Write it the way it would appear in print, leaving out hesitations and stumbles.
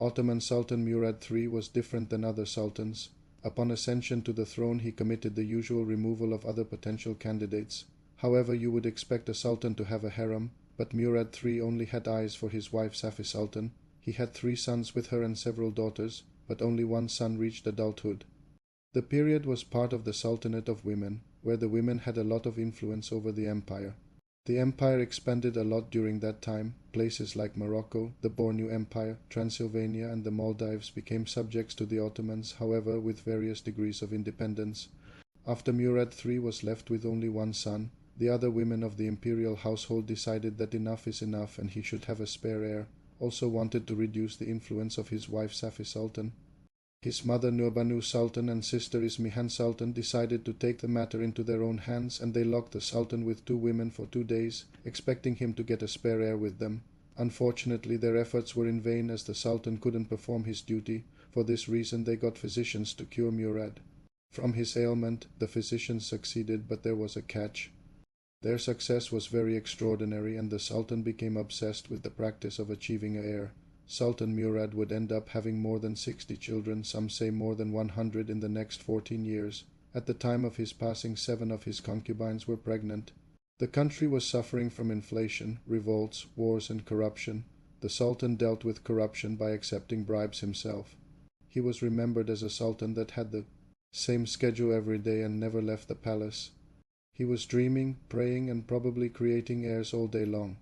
Ottoman Sultan Murad III was different than other sultans. Upon ascension to the throne, he committed the usual removal of other potential candidates. However, you would expect a sultan to have a harem, but Murad III only had eyes for his wife Safi Sultan. He had 3 sons with her and several daughters, but only one son reached adulthood. The period was part of the Sultanate of Women, where the women had a lot of influence over the empire. The empire expanded a lot during that time. Places like Morocco, the Bornu Empire, Transylvania, and the Maldives became subjects to the Ottomans, however, with various degrees of independence. After Murad III was left with only one son, the other women of the imperial household decided that enough is enough and he should have a spare heir, also wanted to reduce the influence of his wife Safi Sultan. His mother Nurbanu Sultan and sister Ismihan Sultan decided to take the matter into their own hands, and they locked the Sultan with 2 women for 2 days, expecting him to get a spare heir with them. Unfortunately, their efforts were in vain as the Sultan couldn't perform his duty. For this reason they got physicians to cure Murad. From his ailment, the physicians succeeded, but there was a catch. Their success was very extraordinary, and the Sultan became obsessed with the practice of achieving an heir. Sultan Murad would end up having more than 60 children, some say more than 100 in the next 14 years. At the time of his passing, 7 of his concubines were pregnant. The country was suffering from inflation, revolts, wars, and corruption. The Sultan dealt with corruption by accepting bribes himself. He was remembered as a sultan that had the same schedule every day and never left the palace. He was dreaming, praying, and probably creating heirs all day long.